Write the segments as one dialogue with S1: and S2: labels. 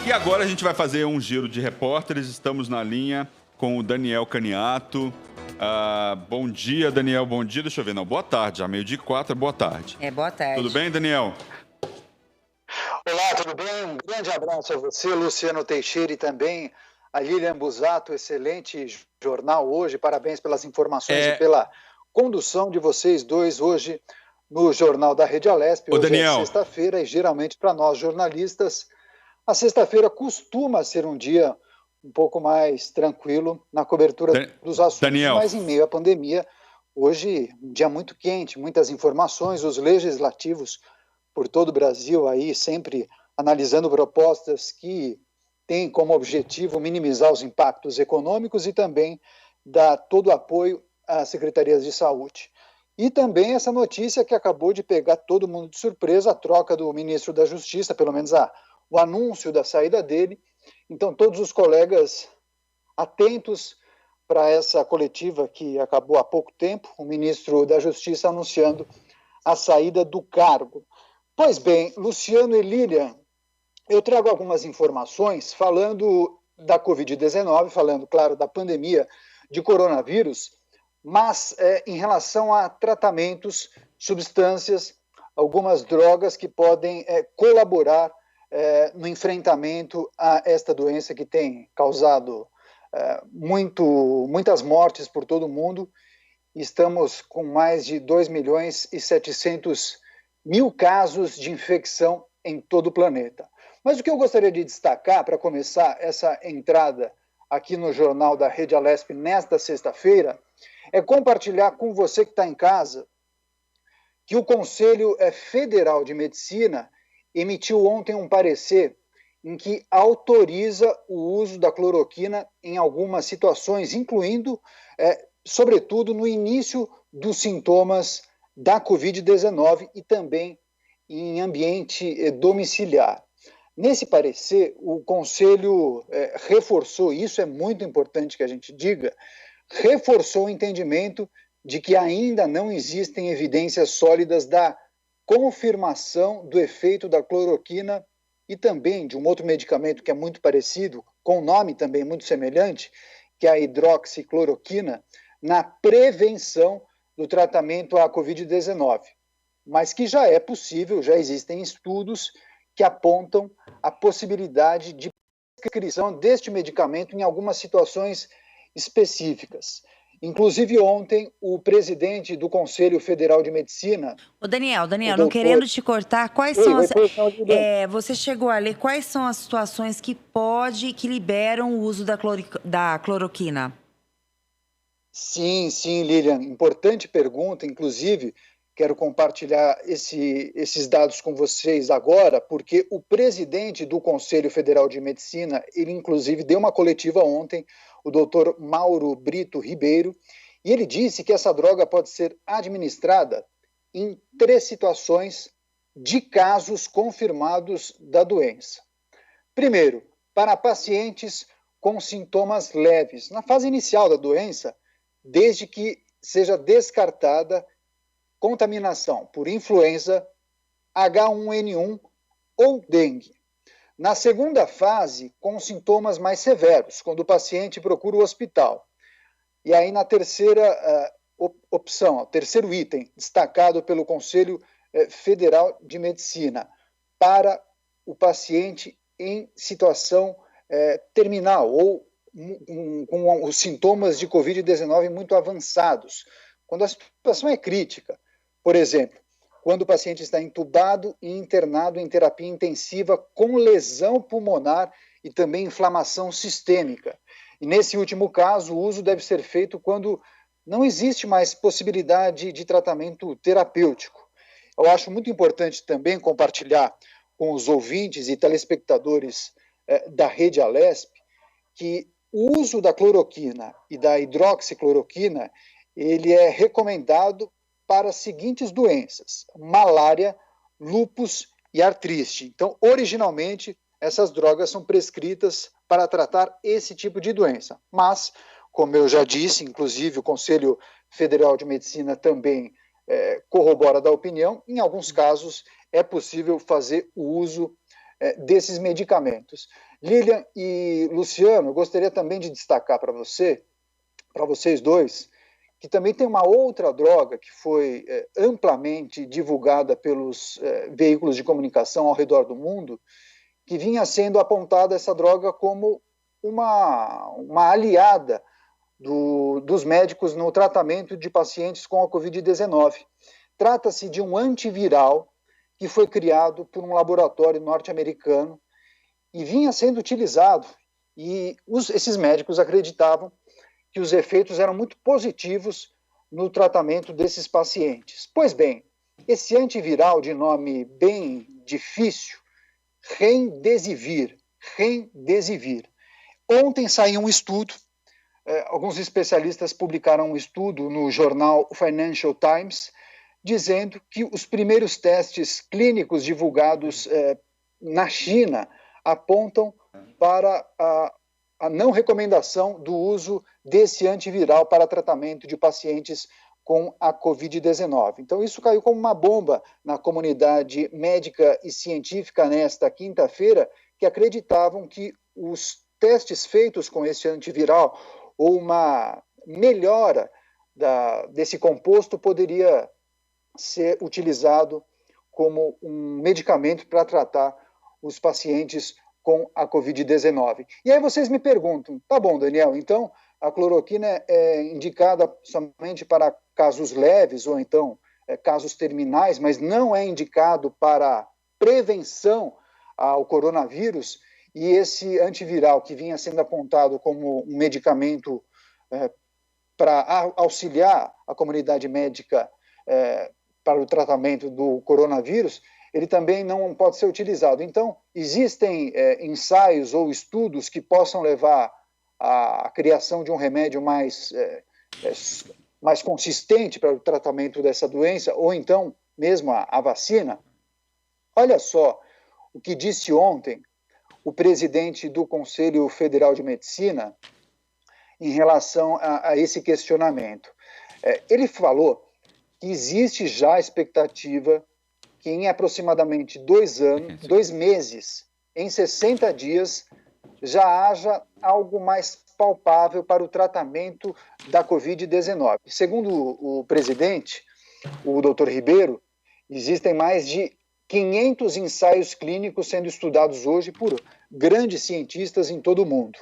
S1: E agora a gente vai fazer um giro de repórteres. Estamos na linha com o Daniel Caniato. Bom dia, Daniel. Bom dia. Deixa eu ver. Não, boa tarde. Já 12:04 é boa tarde.
S2: Boa tarde.
S1: Tudo bem, Daniel?
S3: Olá, tudo bem? Um grande abraço a você, Luciano Teixeira, e também a Lilian Busato. Excelente jornal hoje. Parabéns pelas informações e pela condução de vocês dois hoje no Jornal da Rede Alesp. Hoje é sexta-feira e geralmente para nós jornalistas a sexta-feira costuma ser um dia um pouco mais tranquilo na cobertura dos assuntos, mas em meio à pandemia, hoje um dia muito quente, muitas informações, os legislativos por todo o Brasil aí sempre analisando propostas que têm como objetivo minimizar os impactos econômicos e também dar todo o apoio às secretarias de saúde. E também essa notícia que acabou de pegar todo mundo de surpresa, a troca do ministro da Justiça, pelo menos o anúncio da saída dele. Então, todos os colegas atentos para essa coletiva que acabou há pouco tempo, o ministro da Justiça anunciando a saída do cargo. Pois bem, Luciano e Lilian, eu trago algumas informações falando da Covid-19, falando, claro, da pandemia de coronavírus, mas em relação a tratamentos, substâncias, algumas drogas que podem colaborar no enfrentamento a esta doença que tem causado muitas mortes por todo o mundo. Estamos com mais de 2.700.000 casos de infecção em todo o planeta. Mas o que eu gostaria de destacar para começar essa entrada aqui no Jornal da Rede Alesp nesta sexta-feira é compartilhar com você que está em casa que o Conselho Federal de Medicina emitiu ontem um parecer em que autoriza o uso da cloroquina em algumas situações, incluindo, sobretudo, no início dos sintomas da Covid-19 e também em ambiente domiciliar. Nesse parecer, o Conselho reforçou, isso é muito importante que a gente diga, reforçou o entendimento de que ainda não existem evidências sólidas da confirmação do efeito da cloroquina e também de um outro medicamento que é muito parecido, com nome também muito semelhante, que é a hidroxicloroquina, na prevenção do tratamento à Covid-19, mas que já é possível, já existem estudos que apontam a possibilidade de prescrição deste medicamento em algumas situações específicas. Inclusive, ontem, o presidente do Conselho Federal de Medicina...
S2: Daniel, não querendo te cortar, quais são as... você chegou a ler quais são as situações que liberam o uso da cloroquina?
S3: Sim, Lilian, importante pergunta, inclusive, quero compartilhar esses dados com vocês agora, porque o presidente do Conselho Federal de Medicina, ele inclusive deu uma coletiva ontem, o doutor Mauro Brito Ribeiro, e ele disse que essa droga pode ser administrada em 3 situações de casos confirmados da doença. Primeiro, para pacientes com sintomas leves, na fase inicial da doença, desde que seja descartada contaminação por influenza, H1N1 ou dengue. Na segunda fase, com sintomas mais severos, quando o paciente procura o hospital. E aí, na terceira opção, o terceiro item, destacado pelo Conselho Federal de Medicina, para o paciente em situação terminal ou com os sintomas de Covid-19 muito avançados, quando a situação é crítica. Por exemplo, quando o paciente está entubado e internado em terapia intensiva com lesão pulmonar e também inflamação sistêmica. E nesse último caso, o uso deve ser feito quando não existe mais possibilidade de tratamento terapêutico. Eu acho muito importante também compartilhar com os ouvintes e telespectadores da Rede Alesp que o uso da cloroquina e da hidroxicloroquina ele é recomendado para as seguintes doenças: malária, lúpus e artrite. Então, originalmente, essas drogas são prescritas para tratar esse tipo de doença. Mas, como eu já disse, inclusive o Conselho Federal de Medicina também corrobora da opinião, em alguns casos é possível fazer o uso desses medicamentos. Lilian e Luciano, eu gostaria também de destacar para vocês dois, que também tem uma outra droga que foi amplamente divulgada pelos veículos de comunicação ao redor do mundo, que vinha sendo apontada essa droga como uma aliada dos médicos no tratamento de pacientes com a Covid-19. Trata-se de um antiviral que foi criado por um laboratório norte-americano e vinha sendo utilizado, e esses médicos acreditavam que os efeitos eram muito positivos no tratamento desses pacientes. Pois bem, esse antiviral de nome bem difícil, Remdesivir. Ontem saiu um estudo, alguns especialistas publicaram um estudo no jornal Financial Times, dizendo que os primeiros testes clínicos divulgados na China apontam para a não recomendação do uso desse antiviral para tratamento de pacientes com a Covid-19. Então, isso caiu como uma bomba na comunidade médica e científica nesta quinta-feira, que acreditavam que os testes feitos com esse antiviral ou uma melhora desse composto poderia ser utilizado como um medicamento para tratar os pacientes com a Covid-19. E aí vocês me perguntam, tá bom, Daniel, então a cloroquina é indicada somente para casos leves ou então casos terminais, mas não é indicado para prevenção ao coronavírus, e esse antiviral que vinha sendo apontado como um medicamento para auxiliar a comunidade médica para o tratamento do coronavírus, ele também não pode ser utilizado. Então, existem ensaios ou estudos que possam levar à criação de um remédio mais consistente para o tratamento dessa doença, ou então mesmo a vacina. Olha só o que disse ontem o presidente do Conselho Federal de Medicina em relação a esse questionamento. Ele falou que existe já a expectativa que em aproximadamente 2 meses, em 60 dias, já haja algo mais palpável para o tratamento da Covid-19. Segundo o presidente, o Dr. Ribeiro, existem mais de 500 ensaios clínicos sendo estudados hoje por grandes cientistas em todo o mundo.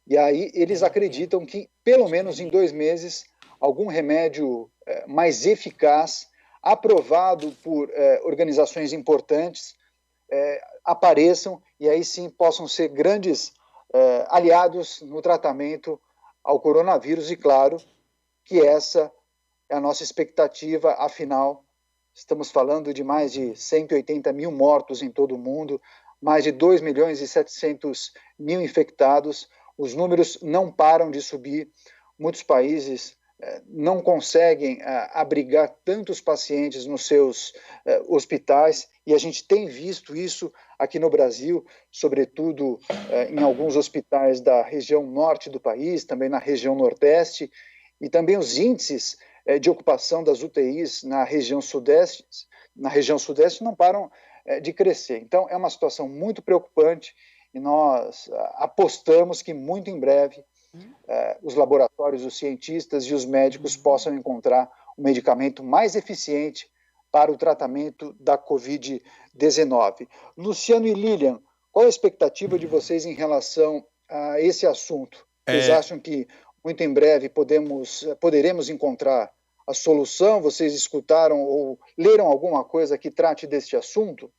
S3: E aí eles acreditam que, pelo menos em 2 meses, algum remédio mais eficaz, aprovado por organizações importantes, apareçam e aí sim possam ser grandes aliados no tratamento ao coronavírus. E claro que essa é a nossa expectativa, afinal, estamos falando de mais de 180 mil mortos em todo o mundo, mais de 2.700.000 infectados, os números não param de subir, muitos países não conseguem abrigar tantos pacientes nos seus hospitais, e a gente tem visto isso aqui no Brasil, sobretudo em alguns hospitais da região norte do país, também na região nordeste, e também os índices de ocupação das UTIs na região sudeste não param de crescer. Então, é uma situação muito preocupante e nós apostamos que muito em breve os laboratórios, os cientistas e os médicos possam encontrar um medicamento mais eficiente para o tratamento da Covid-19. Luciano e Lilian, qual a expectativa de vocês em relação a esse assunto? Vocês acham que muito em breve poderemos encontrar a solução? Vocês escutaram ou leram alguma coisa que trate deste assunto?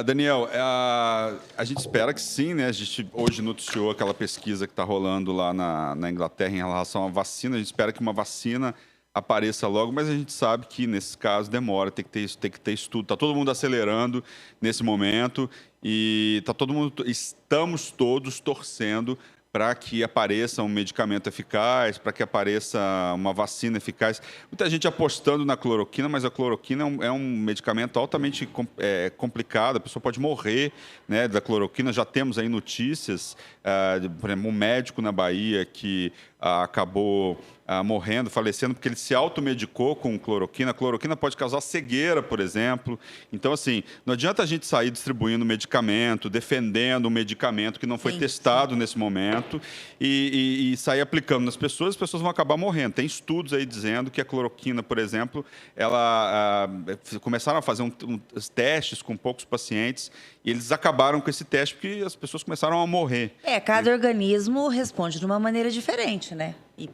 S1: Daniel, a gente espera que sim, né? A gente hoje noticiou aquela pesquisa que está rolando lá na Inglaterra em relação à vacina. A gente espera que uma vacina apareça logo, mas a gente sabe que nesse caso demora, tem que ter estudo. Está todo mundo acelerando nesse momento e estamos todos torcendo para que apareça um medicamento eficaz, para que apareça uma vacina eficaz. Muita gente apostando na cloroquina, mas a cloroquina é um medicamento altamente complicado, a pessoa pode morrer, né, da cloroquina. Já temos aí notícias, por exemplo, um médico na Bahia que acabou morrendo, falecendo, porque ele se automedicou com cloroquina. A cloroquina pode causar cegueira, por exemplo. Então, assim, não adianta a gente sair distribuindo medicamento, defendendo um medicamento que não foi testado nesse momento e sair aplicando nas pessoas, as pessoas vão acabar morrendo. Tem estudos aí dizendo que a cloroquina, por exemplo, começaram a fazer uns testes com poucos pacientes e eles acabaram com esse teste porque as pessoas começaram a morrer.
S2: Cada organismo responde de uma maneira diferente, né? E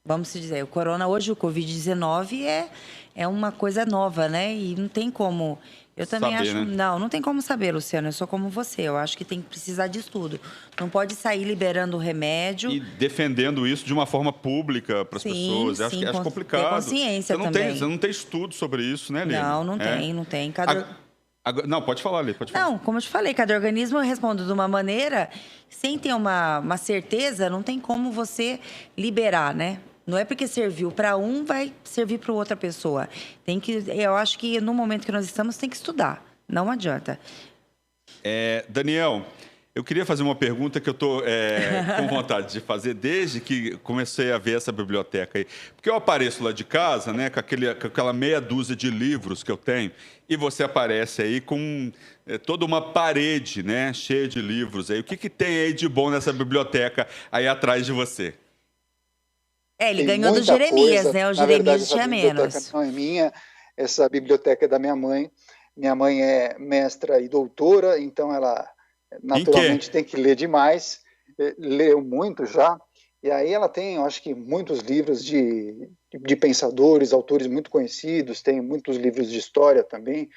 S2: vamos dizer, o Covid-19 é uma coisa nova, né? E não tem como... Eu também
S1: saber,
S2: acho...
S1: né?
S2: Não tem como saber, Luciano. Eu sou como você. Eu acho que tem que precisar de estudo. Não pode sair liberando remédio.
S1: E defendendo isso de uma forma pública para as pessoas. Eu acho complicado.
S2: Ter consciência também.
S1: Você não tem estudo sobre isso, né, Lili?
S2: Não tem.
S1: Não, pode falar, Lili, pode falar.
S2: Não, como eu te falei, cada organismo responde de uma maneira, sem ter uma certeza, não tem como você liberar, né? Não é porque serviu para um, vai servir para outra pessoa. Eu acho que no momento que nós estamos, tem que estudar. Não adianta.
S1: Daniel, eu queria fazer uma pergunta que eu estou com vontade de fazer desde que comecei a ver essa biblioteca aí. Porque eu apareço lá de casa, né, com aquela meia dúzia de livros que eu tenho, e você aparece aí com toda uma parede, né, cheia de livros aí. O que tem aí de bom nessa biblioteca aí atrás de você?
S2: Ele ganhou do Jeremias, né? O Jeremias tinha menos.
S3: Essa biblioteca não é minha, essa biblioteca é da minha mãe. Minha mãe é mestra e doutora, então ela naturalmente tem que ler demais. Leu muito já. E aí ela tem, eu acho que, muitos livros de pensadores, autores muito conhecidos, tem muitos livros de história também.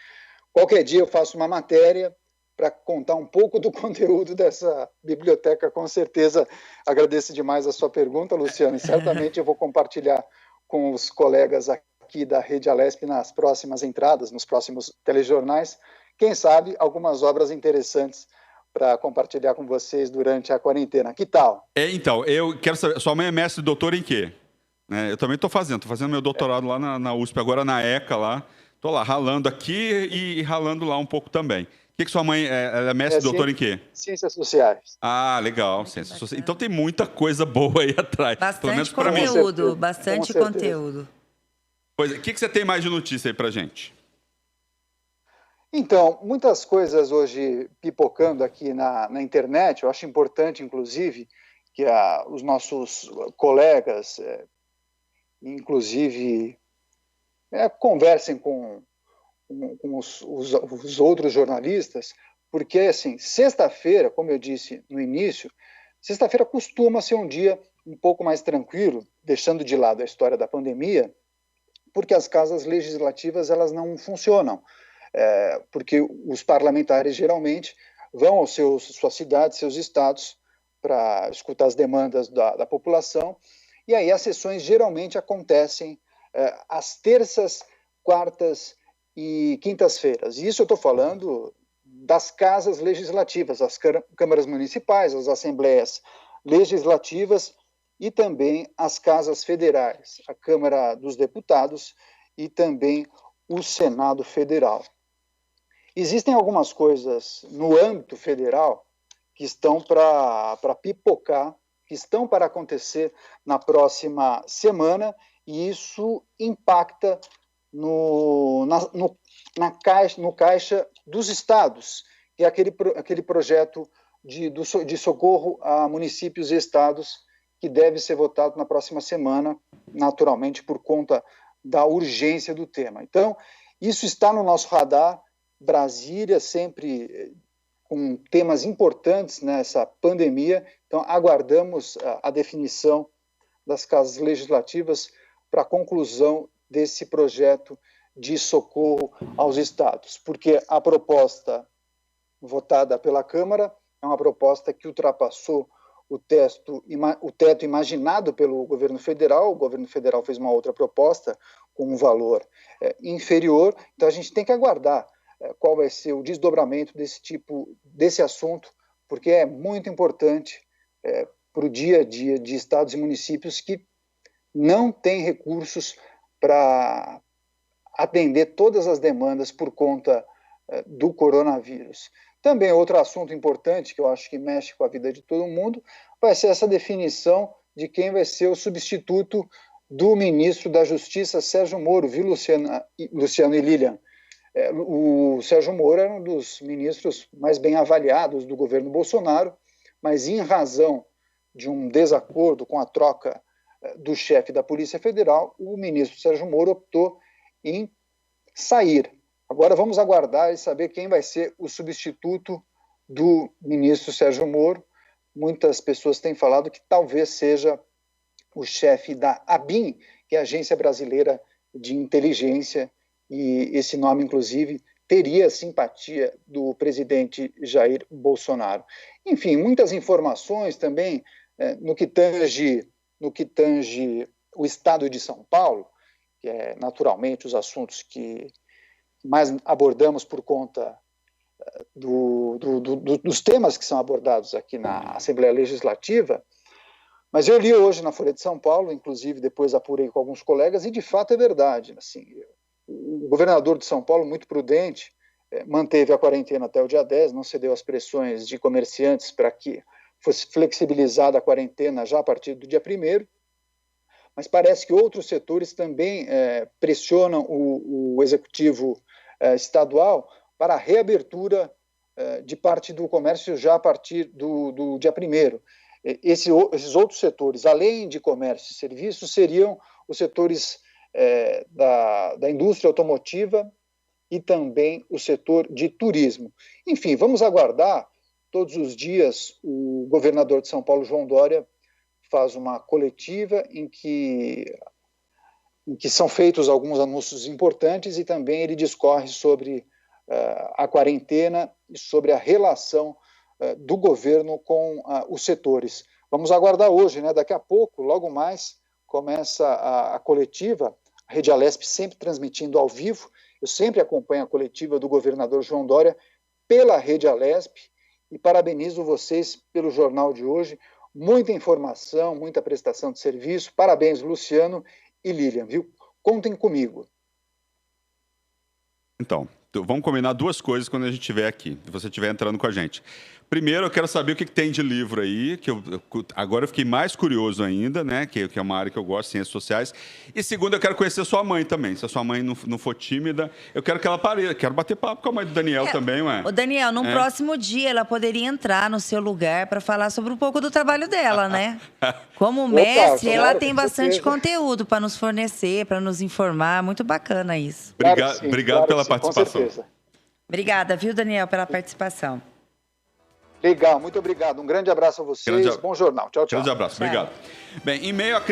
S3: Qualquer dia eu faço uma matéria para contar um pouco do conteúdo dessa biblioteca, com certeza. Agradeço demais a sua pergunta, Luciano, e certamente eu vou compartilhar com os colegas aqui da Rede Alesp nas próximas entradas, nos próximos telejornais, quem sabe algumas obras interessantes para compartilhar com vocês durante a quarentena. Que tal?
S1: Então, eu quero saber, sua mãe é mestre e doutora em quê? Eu também estou fazendo meu doutorado lá na USP, agora na ECA lá. Estou lá ralando aqui e ralando lá um pouco também. O que sua mãe ela é mestre e doutora em quê?
S3: Ciências sociais.
S1: Ah, legal, ciências sociais. Então tem muita coisa boa aí atrás.
S2: Bastante conteúdo, bastante conteúdo.
S1: Pois, o que você tem mais de notícia aí pra gente?
S3: Então, muitas coisas hoje pipocando aqui na internet. Eu acho importante, inclusive, que os nossos colegas, inclusive, conversem com os outros jornalistas, porque, assim, sexta-feira, como eu disse no início, sexta-feira costuma ser um dia um pouco mais tranquilo, deixando de lado a história da pandemia, porque as casas legislativas elas não funcionam, porque os parlamentares geralmente vão aos suas cidades, seus estados, para escutar as demandas da população, e aí as sessões geralmente acontecem às terças, quartas e quintas-feiras. Isso eu estou falando das casas legislativas, as câmaras municipais, as assembleias legislativas e também as casas federais, a Câmara dos Deputados e também o Senado Federal. Existem algumas coisas no âmbito federal que estão para pipocar, que estão para acontecer na próxima semana, e isso impacta no caixa dos estados, que é aquele projeto de socorro a municípios e estados que deve ser votado na próxima semana, naturalmente por conta da urgência do tema. Então, isso está no nosso radar. Brasília sempre com temas importantes nessa pandemia, então aguardamos a definição das casas legislativas para a conclusão desse projeto de socorro aos estados, porque a proposta votada pela Câmara é uma proposta que ultrapassou o teto imaginado pelo governo federal. O governo federal fez uma outra proposta com um valor inferior, então a gente tem que aguardar qual vai ser o desdobramento desse assunto, porque é muito importante para o dia a dia de estados e municípios que não têm recursos para atender todas as demandas por conta do coronavírus. Também outro assunto importante, que eu acho que mexe com a vida de todo mundo, vai ser essa definição de quem vai ser o substituto do ministro da Justiça, Sérgio Moro, viu, Luciano e Lilian? O Sérgio Moro era um dos ministros mais bem avaliados do governo Bolsonaro, mas em razão de um desacordo com a troca do chefe da Polícia Federal, o ministro Sérgio Moro optou em sair. Agora vamos aguardar e saber quem vai ser o substituto do ministro Sérgio Moro. Muitas pessoas têm falado que talvez seja o chefe da ABIN, que é a Agência Brasileira de Inteligência, e esse nome, inclusive, teria a simpatia do presidente Jair Bolsonaro. Enfim, muitas informações também no que tange o estado de São Paulo, que é naturalmente os assuntos que mais abordamos por conta dos temas que são abordados aqui na Assembleia Legislativa. Mas eu li hoje na Folha de São Paulo, inclusive depois apurei com alguns colegas, e de fato é verdade. Assim, o governador de São Paulo, muito prudente, manteve a quarentena até o dia 10, não cedeu às pressões de comerciantes para que fosse flexibilizada a quarentena já a partir do dia 1º, mas parece que outros setores também pressionam o executivo estadual para a reabertura de parte do comércio já a partir do dia 1º. Esses outros setores, além de comércio e serviços, seriam os setores da indústria automotiva e também o setor de turismo. Enfim, vamos aguardar. Todos os dias o governador de São Paulo, João Dória, faz uma coletiva em que são feitos alguns anúncios importantes e também ele discorre sobre a quarentena e sobre a relação do governo com os setores. Vamos aguardar hoje, né? Daqui a pouco, logo mais, começa a coletiva, a Rede Alesp sempre transmitindo ao vivo. Eu sempre acompanho a coletiva do governador João Dória pela Rede Alesp e parabenizo vocês pelo jornal de hoje. Muita informação, muita prestação de serviço. Parabéns, Luciano e Lilian, viu? Contem comigo.
S1: Então, vamos combinar duas coisas quando a gente estiver aqui, se você estiver entrando com a gente. Primeiro, eu quero saber o que tem de livro aí, que agora eu fiquei mais curioso ainda, né? Que é uma área que eu gosto, ciências sociais. E segundo, eu quero conhecer sua mãe também. Se a sua mãe não for tímida, eu quero que ela pareça. Quero bater papo com a mãe do Daniel também, ué.
S2: Ô, Daniel, num próximo dia ela poderia entrar no seu lugar para falar sobre um pouco do trabalho dela, né? Como mestre, ela tem bastante conteúdo para nos fornecer, para nos informar. Muito bacana isso.
S1: Obrigado pela participação.
S2: Obrigada, viu, Daniel, pela participação.
S3: Legal, muito obrigado. Um grande abraço a vocês. Bom jornal. Tchau, tchau.
S1: Grande abraço. Obrigado. Bem, em meio à crise